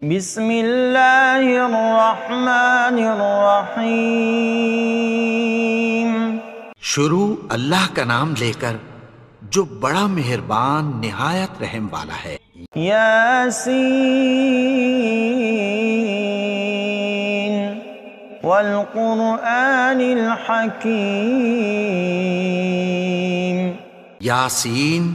بسم اللہ الرحمن الرحیم۔ شروع اللہ کا نام لے کر جو بڑا مہربان نہایت رحم والا ہے۔ یاسین والقرآن الحکیم۔ یاسین،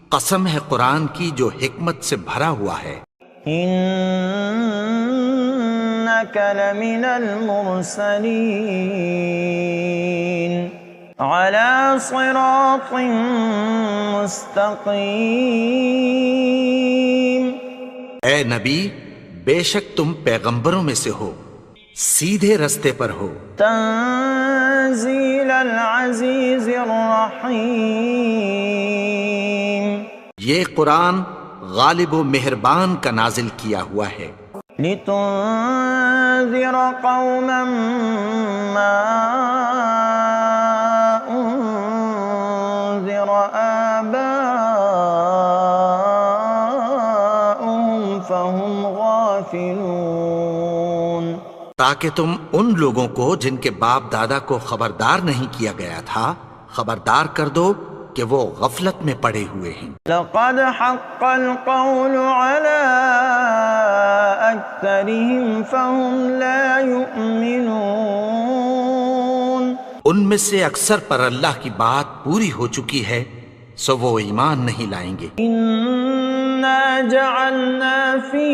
قسم ہے قرآن کی جو حکمت سے بھرا ہوا ہے۔ انک لمن المرسلین علی صراط مستقیم۔ اے نبی، بے شک تم پیغمبروں میں سے ہو، سیدھے رستے پر ہو۔ تنزیل العزیز الرحیم۔ یہ قرآن غالب و مہربان کا نازل کیا ہوا ہے۔ لتنذر قوما ما انذر آباؤهم فهم غافلون۔ تاکہ تم ان لوگوں کو جن کے باپ دادا کو خبردار نہیں کیا گیا تھا خبردار کر دو کہ وہ غفلت میں پڑے ہوئے ہیں۔ لقد حق القول على اکثرهم فهم لا يؤمنون۔ ان میں سے اکثر پر اللہ کی بات پوری ہو چکی ہے سو وہ ایمان نہیں لائیں گے۔ انا جعلنا في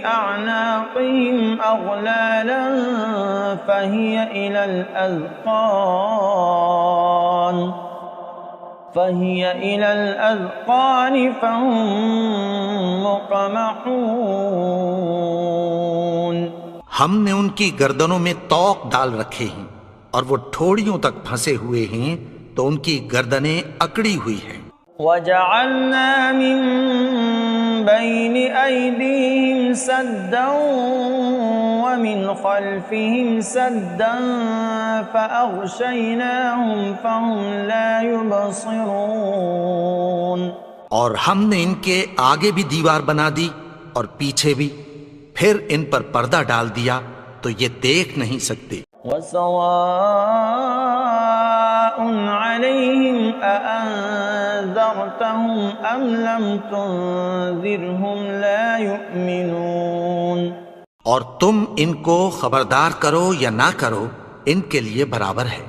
اعناقهم اغلالا فهي الى الاذقان فهم مقمحون۔ ہم نے ان کی گردنوں میں طوق ڈال رکھے ہیں اور وہ ٹھوڑیوں تک پھنسے ہوئے ہیں تو ان کی گردنیں اکڑی ہوئی ہیں۔ وَجَعَلْنَا مِن بَيْنِ أَيْدِيهِمْ سَدًّا وَمِنْ خَلْفِهِمْ سَدًّا فَأَغْشَيْنَاهُمْ فَهُمْ لَا يُبْصِرُونَ۔ اور ہم نے ان کے آگے بھی دیوار بنا دی اور پیچھے بھی، پھر ان پر پردہ ڈال دیا تو یہ دیکھ نہیں سکتے۔ وَسَوَاءٌ عَلَيْهِمْ أَأَنذَرْتَهُمْ أَمْ لَمْ تُنذِرْهُمْ لَا يُؤْمِنُونَ۔ اور تم ان کو خبردار کرو یا نہ کرو ان کے لیے برابر ہے،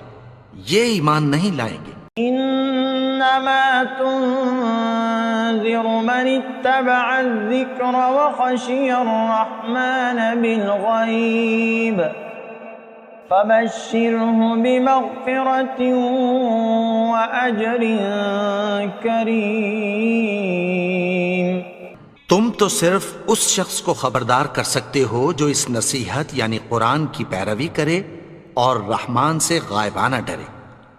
یہ ایمان نہیں لائیں گے۔ انما تنذر من اتبع الذکر وخشی الرحمن بالغیب فبشرہ بمغفرۃ واجر کریم۔ تم تو صرف اس شخص کو خبردار کر سکتے ہو جو اس نصیحت یعنی قرآن کی پیروی کرے اور رحمان سے غائبانہ ڈرے،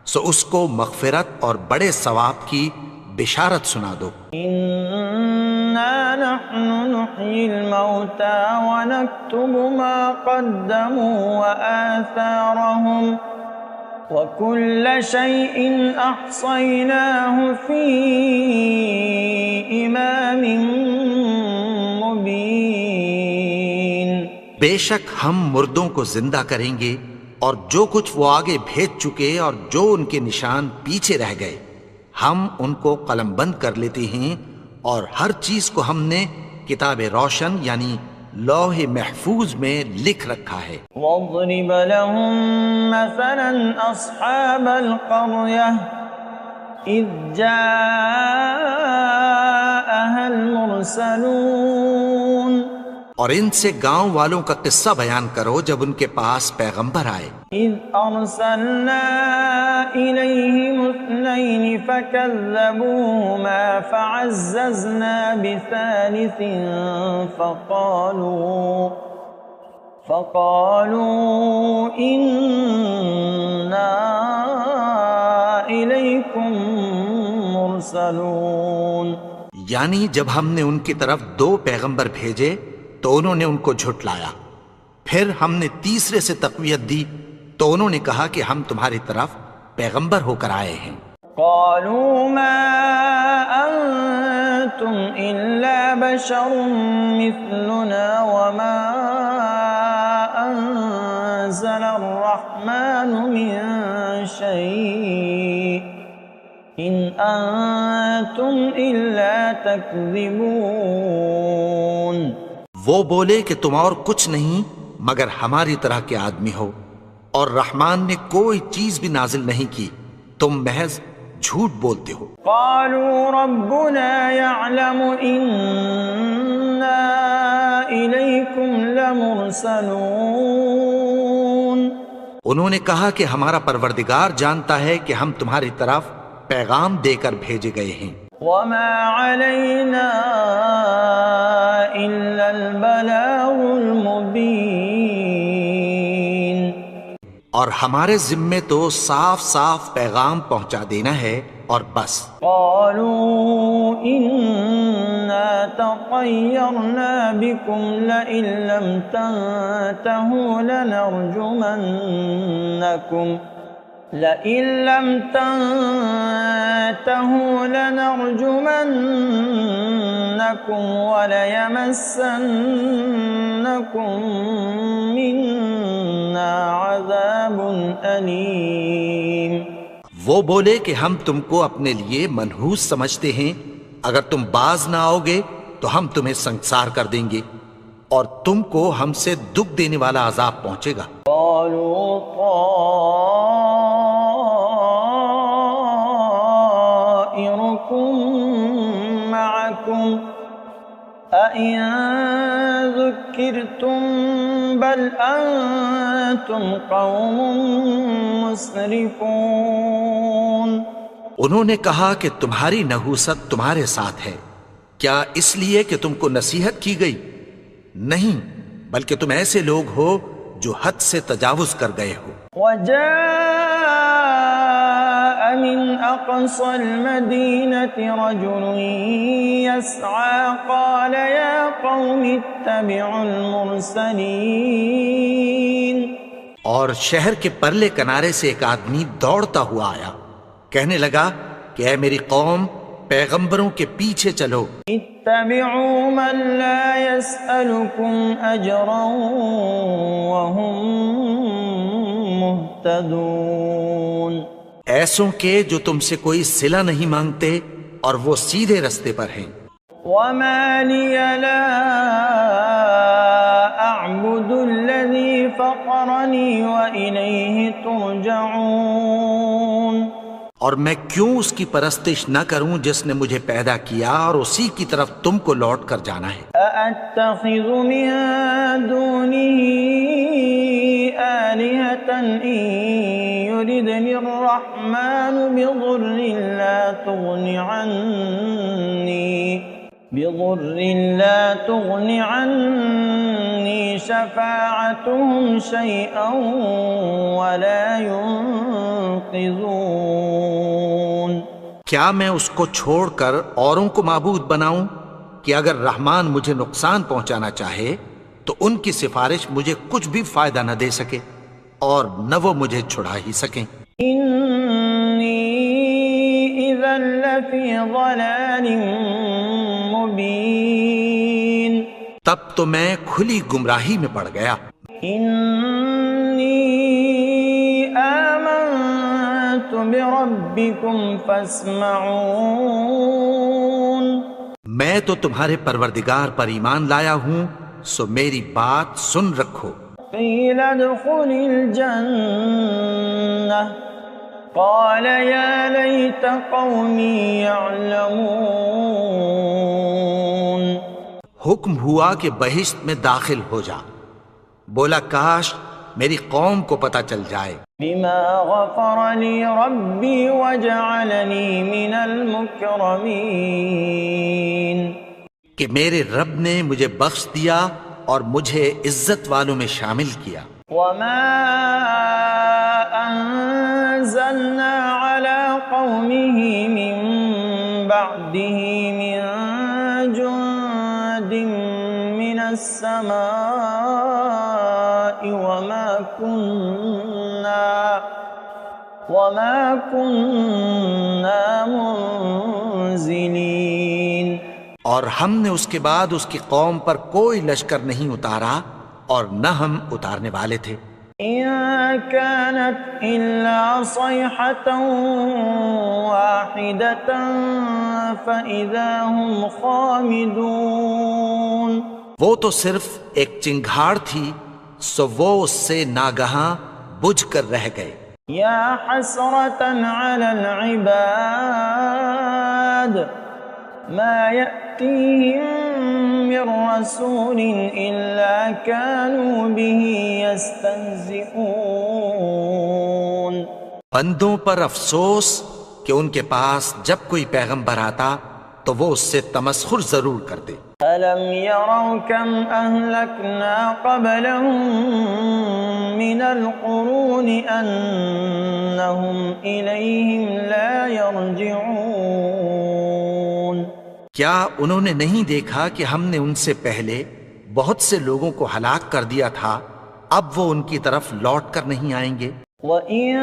سو اس کو مغفرت اور بڑے ثواب کی بشارت سنا دو۔ انا نحن نحیی الموتى ونکتب ما قدموا وآثارهم وكل شيء احصیناه فی امام مبین۔ بے شک ہم مردوں کو زندہ کریں گے اور جو کچھ وہ آگے بھیج چکے اور جو ان کے نشان پیچھے رہ گئے ہم ان کو قلم بند کر لیتے ہیں، اور ہر چیز کو ہم نے کتاب روشن یعنی لوح محفوظ میں لکھ رکھا ہے۔ وَاضْرِبْ لَهُمْ مَثَلًا أَصْحَابَ الْقَرْيَةِ إِذْ جَاءَهَا الْمُرْسَلُونَ۔ اور ان سے گاؤں والوں کا قصہ بیان کرو جب ان کے پاس پیغمبر آئے۔ إِذْ أَرْسَلْنَا إِلَيْهِمُ اثْنَيْنِ فَكَذَّبُوهُمَا فَعَزَّزْنَا بِثَالِثٍ فَقَالُوا إِنَّا إِلَيْكُمْ مُرْسَلُونَ۔ یعنی جب ہم نے ان کی طرف 2 پیغمبر بھیجے تو انہوں نے ان کو جھٹلایا، پھر ہم نے تیسرے سے تقویت دی تو انہوں نے کہا کہ ہم تمہاری طرف پیغمبر ہو کر آئے ہیں۔ قالوا ما أنتم إلا بشر مثلنا وما أنزل الرحمن من شيء إن أنتم إلا تكذبون. وہ بولے کہ تم اور کچھ نہیں مگر ہماری طرح کے آدمی ہو، اور رحمان نے کوئی چیز بھی نازل نہیں کی، تم محض جھوٹ بولتے ہو. قالوا ربنا يعلم إنا إليكم لمرسلون. انہوں نے کہا کہ ہمارا پروردگار جانتا ہے کہ ہم تمہاری طرف پیغام دے کر بھیجے گئے ہیں. وما علينا إلا البلاغ المبين. اور ہمارے ذمے تو صاف صاف پیغام پہنچا دینا ہے اور بس. قالوا إنا تطيرنا بكم لئن لم تنتهوا لنرجمنكم وليمسنكم منا عذاب أليم. وہ بولے کہ ہم تم کو اپنے لیے منحوس سمجھتے ہیں، اگر تم باز نہ آؤ گے تو ہم تمہیں سنسار کر دیں گے اور تم کو ہم سے دکھ دینے والا عذاب پہنچے گا. قالوا طائركم معكم أئن ذكرتم بل أنتم قوم مسرفون. انہوں نے کہا کہ تمہاری نحوست تمہارے ساتھ ہے، کیا اس لیے کہ تم کو نصیحت کی گئی؟ نہیں، بلکہ تم ایسے لوگ ہو جو حد سے تجاوز کر گئے ہو. وجاء من أقصى المدينة رجل يسعى قال يا قوم اتبعوا المرسلين. اور شہر کے پرلے کنارے سے ایک آدمی دوڑتا ہوا آیا، کہنے لگا کہ اے میری قوم، پیغمبروں کے پیچھے چلو. اتبعوا من لا يسألكم أجرا وهم مهتدون. ایسوں کے جو تم سے کوئی صلہ نہیں مانگتے اور وہ سیدھے رستے پر ہیں. وما لي لا أعبد الذي فطرني وإليه ترجعون. اور میں کیوں اس کی پرستش نہ کروں جس نے مجھے پیدا کیا اور اسی کی طرف تم کو لوٹ کر جانا ہے. أأتخذ من دونه آلهة إن يردني الرحمن بضر لا تغن عني شفاعتهم شيئا ولا ينقذون. کیا میں اس کو چھوڑ کر اوروں کو معبود بناؤں کہ اگر رحمان مجھے نقصان پہنچانا چاہے تو ان کی سفارش مجھے کچھ بھی فائدہ نہ دے سکے اور نہ وہ مجھے چھڑا ہی سکیں. إني إذا لفي ضلال مبين. تب تو میں کھلی گمراہی میں پڑ گیا. إني آمنت بربكم فاسمعون. میں تو تمہارے پروردگار پر ایمان لایا ہوں، سو میری بات سن رکھو. قيل ادخل الجنة قال يا ليت قومي يعلمون. حکم ہوا کہ بہشت میں داخل ہو جا. بولا کاش میری قوم کو پتہ چل جائے. بما غفر لي ربي وجعلني من المكرمين. کہ میرے رب نے مجھے بخش دیا اور مجھے عزت والوں میں شامل کیا. وما أنزلنا على قومه من بعده من جند من السماء وما كنا منزلين. اور ہم نے اس کے بعد اس کی قوم پر کوئی لشکر نہیں اتارا اور نہ ہم اتارنے والے تھے۔ إن كانت إلا صيحة واحدة فإذا هم خامدون۔ وہ تو صرف ایک چنگھاڑ تھی، سو وہ اس سے ناگہاں بجھ کر رہ گئے۔ یا حسرة على العباد ما يأتيهم من رسول إلا كانوا به يستهزئون۔ بندوں پر افسوس کہ ان کے پاس جب کوئی پیغمبر آتا تو وہ اس سے تمسخر ضرور کرتے۔ أَلَمْ يَرَوْا كَمْ أَهْلَكْنَا قَبْلَهُمْ مِنَ الْقُرُونِ أَنَّهُمْ إِلَيْهِمْ لَا يَرْجِعُونَ۔ کیا انہوں نے نہیں دیکھا کہ ہم نے ان سے پہلے بہت سے لوگوں کو ہلاک کر دیا تھا، اب وہ ان کی طرف لوٹ کر نہیں آئیں گے؟ وَإِن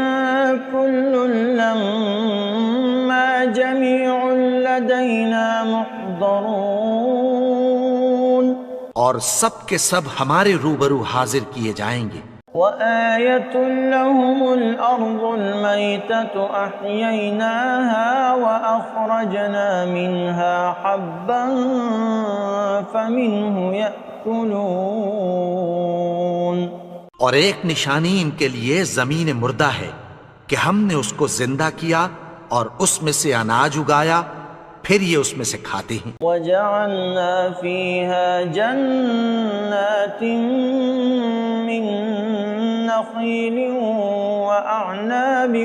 كُلٌّ لَّمَّا جَمِيعٌ لَّدَيْنَا مُحْضَرُونَ۔ اور سب کے سب ہمارے روبرو حاضر کیے جائیں گے۔ وَآيَةٌ لَّهُمُ الْأَرْضُ الْمَيْتَةُ أَحْيَيْنَاهَا وَأَخْرَجْنَا مِنْهَا حَبًّا فَمِنْهُ يَأْكُلُونَ۔ اور ایک نشانی ان کے لیے زمین مردہ ہے کہ ہم نے اس کو زندہ کیا اور اس میں سے اناج اگایا، پھر یہ اس میں سے کھاتے ہیں۔ وَجَعَلْنَا فِيهَا جَنَّاتٍ مِّن نَخِيلٍ وَأَعْنَابٍ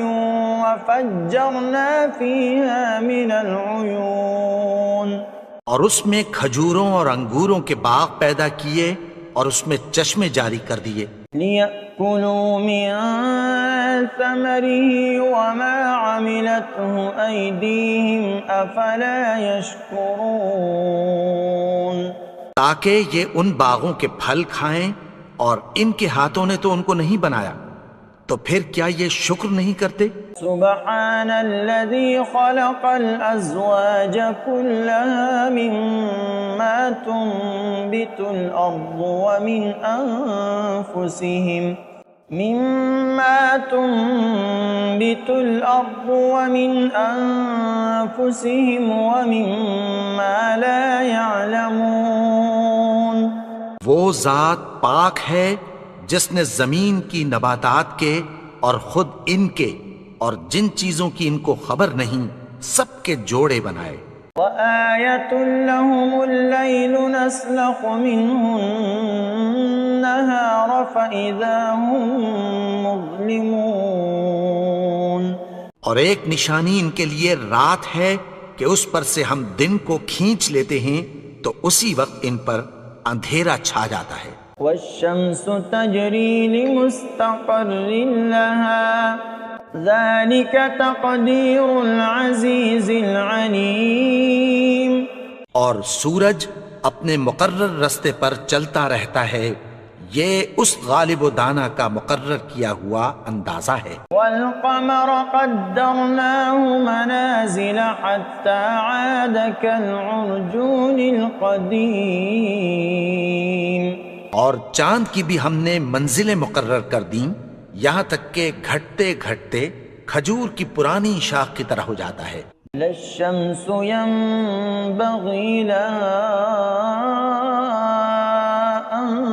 وَفَجَّرْنَا فِيهَا مِنَ الْعُيُونِ۔ اور اس میں کھجوروں اور انگوروں کے باغ پیدا کیے اور اس میں چشمے جاری کر دیے۔ لِيَأْكُلُوا مِن ثَمَرِهِ وَمَا عَمِلَتْهُ أَيْدِيهِمْ أَفَلَا يَشْكُرُونَ۔ تاکہ یہ ان باغوں کے پھل کھائیں، اور ان کے ہاتھوں نے تو ان کو نہیں بنایا، تو پھر کیا یہ شکر نہیں کرتے؟ سبحان الذي خلق الأزواج كلها مما تنبت الأرض ومن أنفسهم ومما لا يعلمون۔ وہ ذات پاک ہے جس نے زمین کی نباتات کے اور خود ان کے اور جن چیزوں کی ان کو خبر نہیں سب کے جوڑے بنائے۔ وَآيَةٌ لَّهُمُ اللَّيْلُ نَسْلَخُ مِنْهُ النَّهَارَ فَإِذَا هُم مُظْلِمُونَ۔ اور ایک نشانی ان کے لیے رات ہے کہ اس پر سے ہم دن کو کھینچ لیتے ہیں تو اسی وقت ان پر اندھیرا چھا جاتا ہے۔ وَالشَّمْسُ تَجْرِي لِمُسْتَقَرٍّ لَّهَا ذَلِكَ تَقْدِيرُ الْعَزِيزِ الْعَلِيمِ۔ اور سورج اپنے مقرر رستے پر چلتا رہتا ہے، یہ اس غالب و دانا کا مقرر کیا ہوا اندازہ ہے۔ وَالْقَمَرَ قَدَّرْنَاهُ مَنَازِلَ حَتَّى عَادَ كَالْعُرْجُونِ الْقَدِيمِ۔ اور چاند کی بھی ہم نے منزلیں مقرر کر دیں، یہاں تک کہ گھٹتے گھٹتے کھجور کی پرانی شاخ کی طرح ہو جاتا ہے۔ لَا الشَّمْسُ يَنبَغِي لَهَا أَن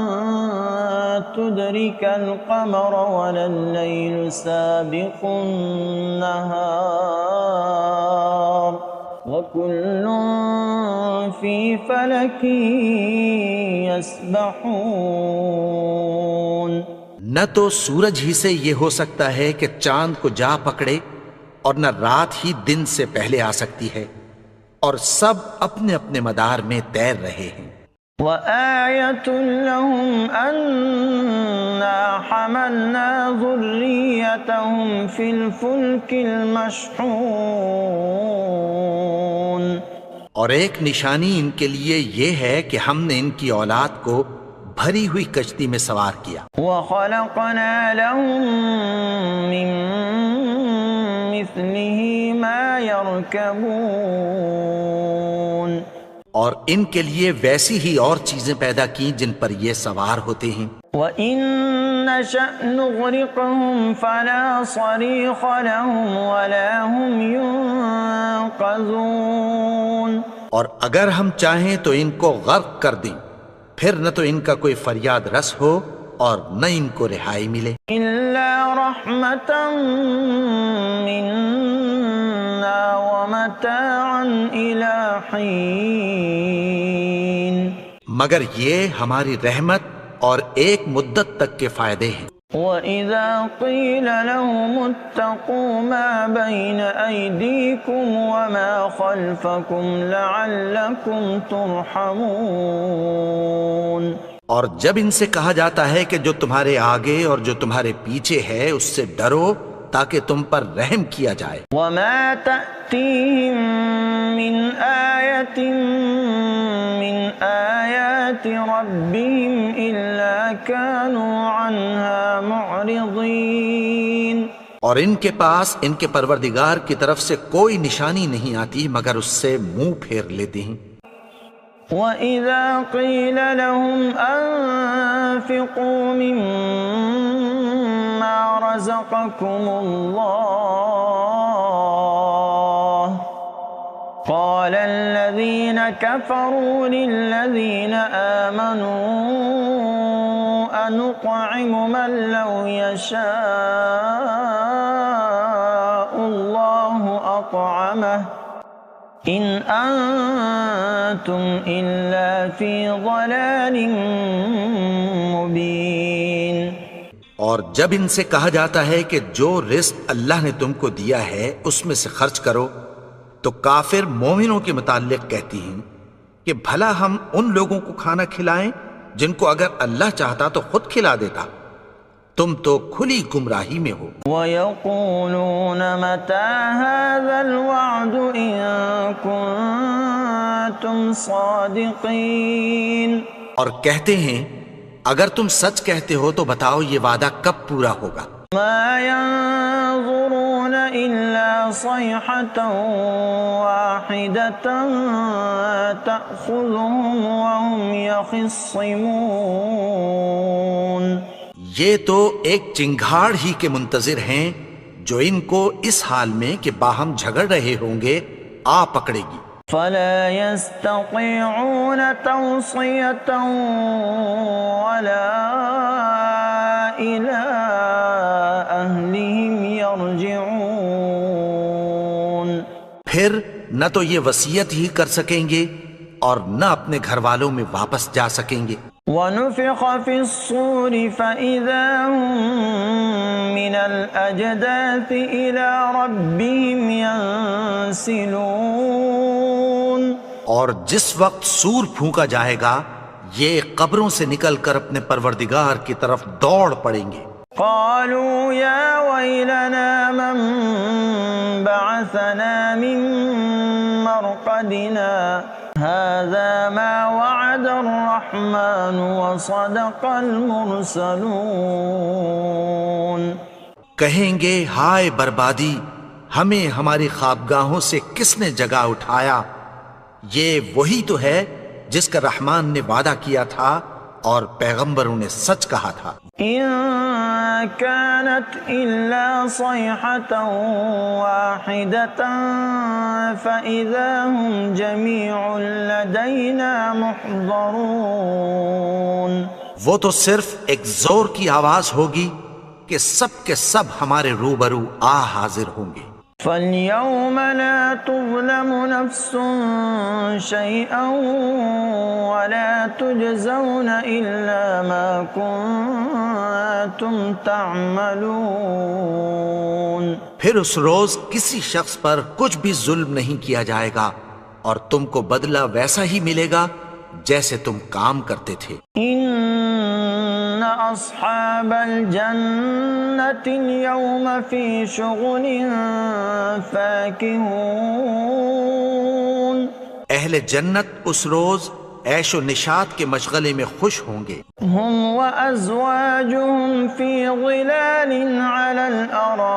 تُدْرِكَ الْقَمَرَ وَلَا اللَّيْلُ سَابِقُ النَّهَارِ وَكُلٌّ فِي فَلَكٍ يَسْبَحُونَ۔ نہ تو سورج ہی سے یہ ہو سکتا ہے کہ چاند کو جا پکڑے، اور نہ رات ہی دن سے پہلے آ سکتی ہے، اور سب اپنے اپنے مدار میں تیر رہے ہیں۔ وَآيَةٌ لَّهُمْ أَنَّا حَمَلْنَا ذُرِّيَّتَهُمْ فِي الْفُلْكِ الْمَشْحُونِ۔ اور ایک نشانی ان کے لیے یہ ہے کہ ہم نے ان کی اولاد کو بھری ہوئی کشتی میں سوار کیا۔ وَخَلَقْنَا لَهُم مِّن مِّثْلِهِ مَا يَرْكَبُونَ۔ اور ان کے لیے ویسی ہی اور چیزیں پیدا کی جن پر یہ سوار ہوتے ہیں. وَإِن نَّشَأْ نُغْرِقْهُمْ فَلَا صَرِيخَ لَهُمْ وَلَا هُمْ يُنقَذُونَ. اور اگر ہم چاہیں تو ان کو غرق کر دیں، پھر نہ تو ان کا کوئی فریاد رس ہو اور نہ ان کو رہائی ملے. إِلَّا رَحْمَةً مِّنَّا وَمَتَاعًا إِلَىٰ حِينٍ. مگر یہ ہماری رحمت اور ایک مدت تک کے فائدے ہیں. وَإِذَا قِيلَ لَهُمُ اتَّقُوا مَا بَيْنَ أَيْدِيكُمْ وَمَا خَلْفَكُمْ لَعَلَّكُمْ تُرْحَمُونَ. اور جب ان سے کہا جاتا ہے کہ جو تمہارے آگے اور جو تمہارے پیچھے ہے اس سے ڈرو تاکہ تم پر رحم کیا جائے. وَمَا تَأْتِيهِم مِّنْ آيَةٍ مِّنْ آيَاتِ رَبِّهِمْ إِلَّا كَانُوا عَنْهَا مُعْرِضِينَ. اور ان کے پاس ان کے پروردگار کی طرف سے کوئی نشانی نہیں آتی مگر اس سے منہ پھیر لیتے ہیں. وَإِذَا قِيلَ لَهُمْ أَنفِقُوا مِمَّا رَزَقَكُمُ اللَّهُ قَالَ الَّذِينَ كَفَرُوا لِلَّذِينَ آمَنُوا أَنُطْعِمُ مَن لَّوْ يَشَاءُ اللَّهُ أَطْعَمَهُ إِنْ أَنتُمْ إِلَّا فِي ضَلَالٍ مُبِينٍ. اور جب ان سے کہا جاتا ہے کہ جو رزق اللہ نے تم کو دیا ہے اس میں سے خرچ کرو تو کافر مومنوں کے متعلق کہتی ہیں کہ بھلا ہم ان لوگوں کو کھانا کھلائیں جن کو اگر اللہ چاہتا تو خود کھلا دیتا. تم تو کھلی گمراہی میں ہو. وَيَقُولُونَ مَتَىٰ هَٰذَا الْوَعْدُ إِن كُنتُمْ صَادِقِينَ. اور کہتے ہیں اگر تم سچ کہتے ہو تو بتاؤ یہ وعدہ کب پورا ہوگا. مَا يَنظُرُونَ إِلَّا صَيْحَةً وَاحِدَةً تَأْخُذُهُمْ وَهُمْ يَخِصِّمُونَ. یہ تو ایک چنگھاڑ ہی کے منتظر ہیں جو ان کو اس حال میں کہ باہم جھگڑ رہے ہوں گے آ پکڑے گی. فَلَا يَسْتَطِيعُونَ تَوْصِيَةً وَلَا إِلَىٰ أَهْلِهِمْ يَرْجِعُونَ. پھر نہ تو یہ وصیت ہی کر سکیں گے اور نہ اپنے گھر والوں میں واپس جا سکیں گے. وَنُفِخَ فِي الصُّورِ فَإِذَا هُم مِّنَ الْأَجْدَاثِ إِلَىٰ رَبِّهِمْ يَنسِلُونَ. اور جس وقت سور پھونکا جائے گا یہ قبروں سے نکل کر اپنے پروردگار کی طرف دوڑ پڑیں گے. قالوا يا ويلنا من بعثنا من مرقدنا هذا ما وعد الرحمن وصدق المرسلون. کہیں گے ہائے بربادی، ہمیں ہماری خوابگاہوں سے کس نے جگا اٹھایا؟ یہ وہی تو ہے جس کا رحمان نے وعدہ کیا تھا اور پیغمبروں نے سچ کہا تھا. إن كانت إلا صيحة واحدة فإذا هم جميع لدينا محضرون. وہ تو صرف ایک زور کی آواز ہوگی کہ سب کے سب ہمارے روبرو آ حاضر ہوں گے. فَالْيَوْمَ لَا تُظْلَمُ نَفْسٌ شَيْئًا وَلَا تُجْزَوْنَ إِلَّا مَا كُنتُمْ تَعْمَلُونَ. پھر اس روز کسی شخص پر کچھ بھی ظلم نہیں کیا جائے گا اور تم کو بدلہ ویسا ہی ملے گا جیسے تم کام کرتے تھے. إِنَّ أَصْحَابَ الْجَنَّةِ الْيَوْمَ فِي شُغُلٍ فَاكِهُونَ. اہل جنت اس روز عیش و نشاط کے مشغلے میں خوش ہوں گے. هُمْ وَأَزْوَاجُهُمْ فِي ظِلَالٍ عَلَى الْأَرَائِكِ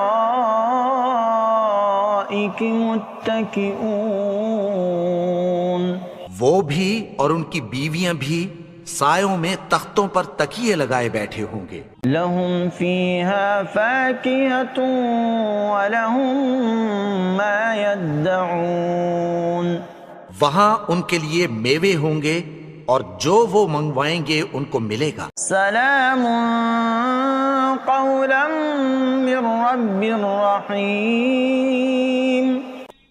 مُتَّكِئُونَ. وہ بھی اور ان کی بیویاں بھی سایوں میں تختوں پر تکیے لگائے بیٹھے ہوں گے. لهم فيها فاكهة ولهم ما يدعون. وہاں ان کے لیے میوے ہوں گے اور جو وہ منگوائیں گے ان کو ملے گا. سلام قولا من رب رحیم.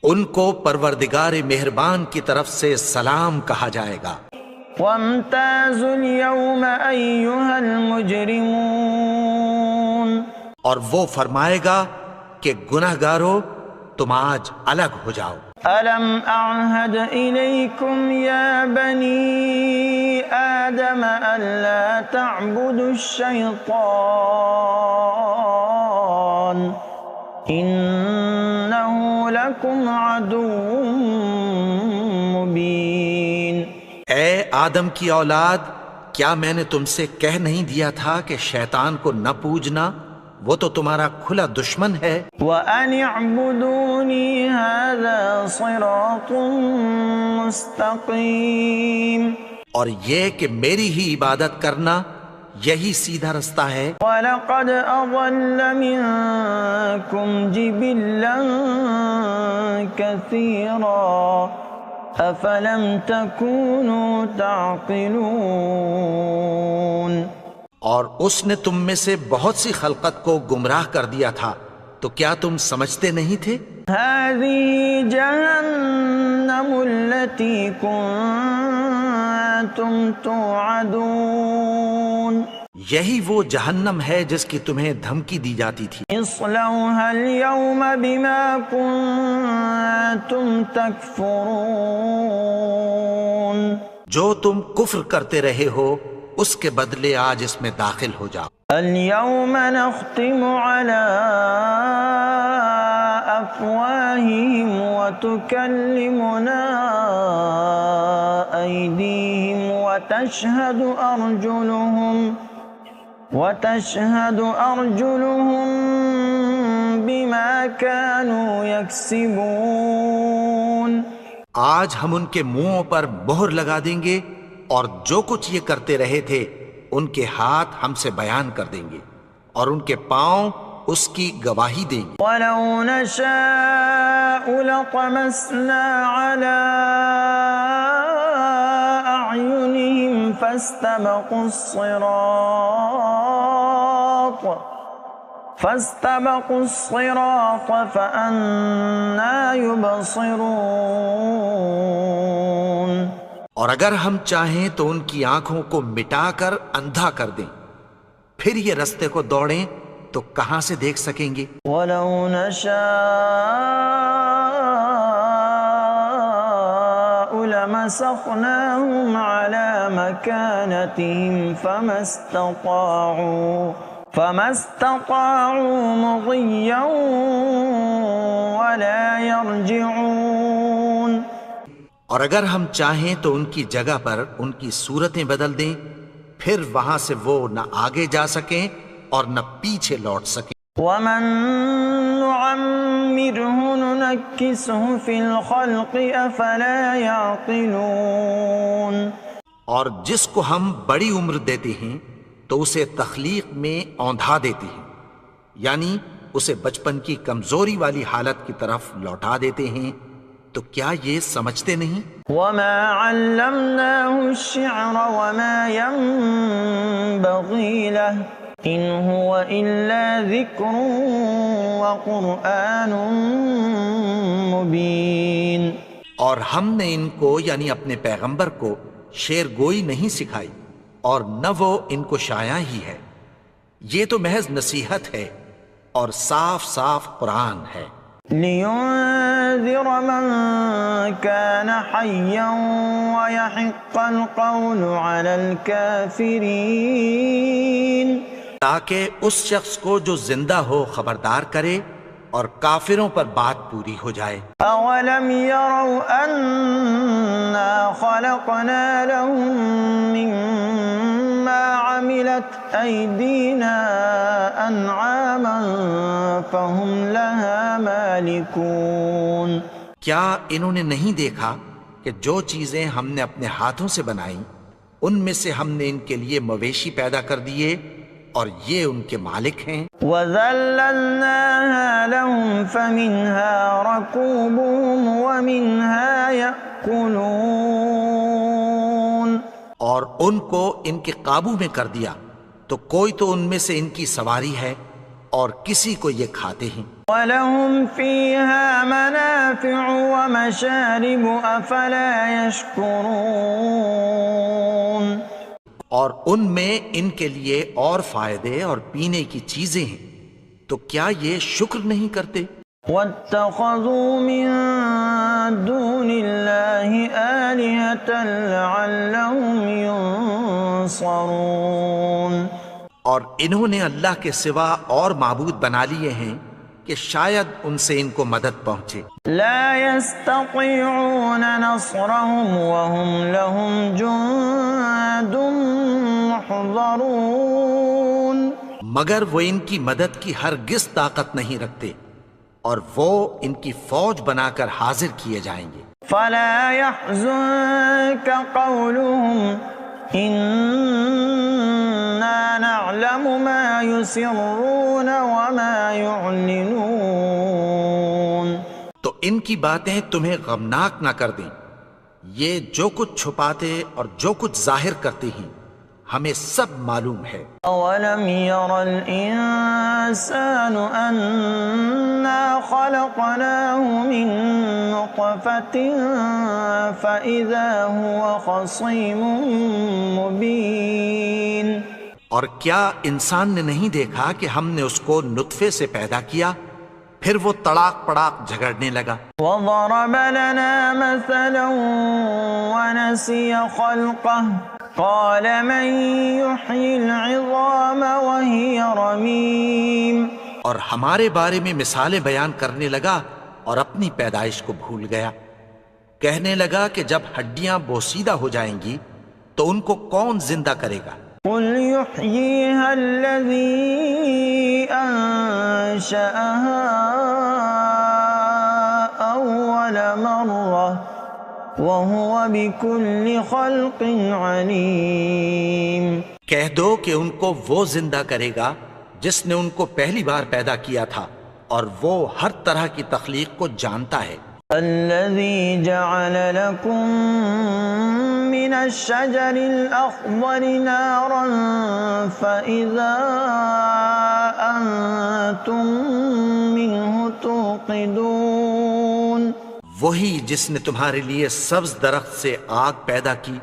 ان کو پروردگار مہربان کی طرف سے سلام کہا جائے گا. وامتازوا اليوم أيها المجرمون. اور وہ فرمائے گا کہ گنہگارو تم آج الگ ہو جاؤ. ألم أعهد إليكم يا بني آدم ألا تعبدوا الشيطان إنه لكم عدو مبين. اے آدم کی اولاد، کیا میں نے تم سے کہہ نہیں دیا تھا کہ شیطان کو نہ پوجنا، وہ تو تمہارا کھلا دشمن ہے. وَأَنِ اعْبُدُونِي هَذَا صِرَاطٌ مُسْتَقِيمٌ. اور یہ کہ میری ہی عبادت کرنا یہی سیدھا رستہ ہے. وَلَقَدْ أَضَلَّ مِنكُمْ جِبِلًّا كَثِيرًا أَفَلَمْ تَكُونُوا تَعْقِلُونَ. اور اس نے تم میں سے بہت سی خلقت کو گمراہ کر دیا تھا، تو کیا تم سمجھتے نہیں تھے؟ هذه جهنم التي كنتم توعدون. یہی وہ جہنم ہے جس کی تمہیں دھمکی دی جاتی تھی. اصلوها اليوم بما كنتم تكفرون. جو تم کفر کرتے رہے ہو اس کے بدلے آج اس میں داخل ہو جاؤ. اليوم نختم على أفواههم وتكلمنا أيديهم وتشهد أرجلهم بما كانوا يكسبون. آج ہم ان کے منہوں پر مہر لگا دیں گے اور جو کچھ یہ کرتے رہے تھے ان کے ہاتھ ہم سے بیان کر دیں گے اور ان کے پاؤں اس کی گواہی دیں گے. وَلَوْ نَشَاءُ لَطَمَسْنَا عَلَىٰ أَعْيُنِهِمْ فَاسْتَبَقُوا الصِّرَاطَ فَأَنَّىٰ يُبْصِرُونَ. اور اگر ہم چاہیں تو ان کی آنکھوں کو مٹا کر اندھا کر دیں، پھر یہ رستے کو دوڑیں تو کہاں سے دیکھ سکیں گے. وَلَوْ نَشَاءُ لَمَسَخْنَاهُمْ عَلَى مَكَانَتِهِمْ فَمَا اسْتَطَاعُوا مُضِيًّا وَلَا يَرْجِعُونَ. اور اگر ہم چاہیں تو ان کی جگہ پر ان کی صورتیں بدل دیں، پھر وہاں سے وہ نہ آگے جا سکیں اور نہ پیچھے لوٹ سکیں. وَمَن نُعَمِّرْهُ نُنَكِّسْهُ فِي الْخَلْقِ أَفَلَا يَعْقِلُونَ. اور جس کو ہم بڑی عمر دیتے ہیں تو اسے تخلیق میں اوندھا دیتے ہیں، یعنی اسے بچپن کی کمزوری والی حالت کی طرف لوٹا دیتے ہیں. تو کیا یہ سمجھتے نہیں؟ وَمَا عَلَّمْنَاهُ الشِّعْرَ وَمَا يَنبَغِي لَهُ إِنْ هُوَ إِلَّا ذِكْرٌ وَقُرْآنٌ مُبِينٌ. اور ہم نے ان کو یعنی اپنے پیغمبر کو شعر گوئی نہیں سکھائی اور نہ وہ ان کو شایع ہی ہے، یہ تو محض نصیحت ہے اور صاف صاف قرآن ہے. لِيُنذِرَ مَن كَانَ حَيًّا وَيَحِقَّ الْقَوْلُ عَلَى الْكَافِرِينَ. تاکہ اس شخص کو جو زندہ ہو خبردار کرے اور کافروں پر بات پوری ہو جائے. أَوَلَمْ يَرَوْا أَنَّا خَلَقْنَا لَهُم مِّمَّا عَمِلَتْ أَيْدِينَا أَنْعَامًا فَهُمْ لَهَا مَالِكُونَ. کیا انہوں نے نہیں دیکھا کہ جو چیزیں ہم نے اپنے ہاتھوں سے بنائیں ان میں سے ہم نے ان کے لیے مویشی پیدا کر دیے اور یہ ان کے مالک ہیں. وَذَلَّلْنَاهَا لَهُمْ فَمِنْهَا رَكُوبُهُمْ وَمِنْهَا يَأْكُلُونَ. اور ان کو ان کے قابو میں کر دیا تو کوئی تو ان میں سے ان کی سواری ہے اور کسی کو یہ کھاتے ہیں. وَلَهُمْ فِيهَا مَنَافِعُ وَمَشَارِبُ أَفَلَا يَشْكُرُونَ. اور ان میں ان کے لیے اور فائدے اور پینے کی چیزیں ہیں تو کیا یہ شکر نہیں کرتے؟ وَاتَّخَذُوا مِن دُونِ اللَّهِ آلِهَةً لَعَلَّهُمْ يُنصَرُونَ. اور انہوں نے اللہ کے سوا اور معبود بنا لیے ہیں کہ شاید ان سے ان کو مدد پہنچے. لا يستطيعون نصرهم وهم لهم جند محضرون. مگر وہ ان کی مدد کی ہرگز طاقت نہیں رکھتے اور وہ ان کی فوج بنا کر حاضر کیے جائیں گے. فلا يحزنك قولهم إنا نعلم ما يسرون وما يعلنون. تو ان کی باتیں تمہیں غمناک نہ کر دیں. یہ جو کچھ چھپاتے اور جو کچھ ظاہر کرتے ہیں ہمیں سب معلوم ہے. أولم ير الإنسان أنا خلقناه من نطفة فإذا هو خصيم مبين. اور کیا انسان نے نہیں دیکھا کہ ہم نے اس کو نطفے سے پیدا کیا پھر وہ تڑاک پڑاک جھگڑنے لگا. وضرب لنا مثلا ونسي خلقه قال من يحيي العظام وهي رميم. اور ہمارے بارے میں مثالیں بیان کرنے لگا اور اپنی پیدائش کو بھول گیا. کہنے لگا کہ جب ہڈیاں بوسیدہ ہو جائیں گی تو ان کو کون زندہ کرے گا؟ قل يحييها الذي أنشأها أول مرة وهو بكل خلق عليم. کہہ دو کہ ان کو وہ زندہ کرے گا جس نے ان کو پہلی بار پیدا کیا تھا اور وہ ہر طرح کی تخلیق کو جانتا ہے. الذي جعل لكم من الشجر الأخضر نارا فإذا أنتم منه توقدون. وہی جس نے تمہارے لیے سبز درخت سے آگ پیدا کی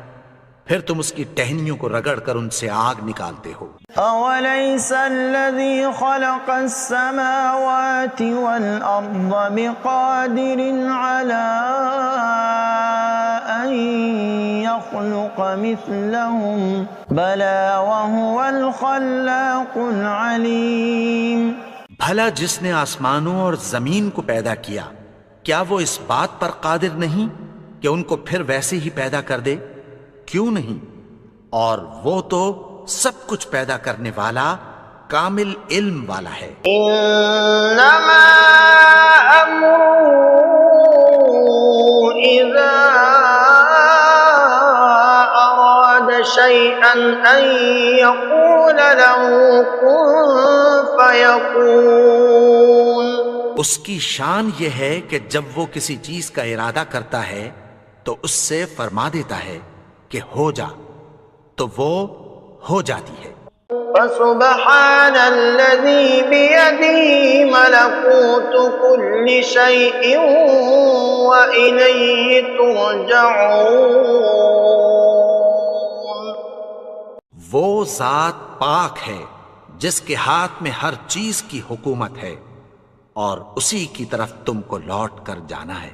پھر تم اس کی ٹہنیوں کو رگڑ کر ان سے آگ نکالتے ہو. أوليس الذي خلق السماوات والأرض بقادر على أن يخلق مثلهم بلى وهو الخلاق العليم. بھلا جس نے آسمانوں اور زمین کو پیدا کیا کیا وہ اس بات پر قادر نہیں کہ ان کو پھر ویسے ہی پیدا کر دے؟ کیوں نہیں؟ اور وہ تو سب کچھ پیدا کرنے والا کامل علم والا ہے. انما امره اذا اراد شيئا ان يقول له كن فيكون. اس کی شان یہ ہے کہ جب وہ کسی چیز کا ارادہ کرتا ہے تو اس سے فرما دیتا ہے کہ ہو جا تو وہ ہو جاتی ہے. فسبحان الذي بيده ملكوت كل شيء وإليه ترجعون. وہ ذات پاک ہے جس کے ہاتھ میں ہر چیز کی حکومت ہے اور اسی کی طرف تم کو لوٹ کر جانا ہے.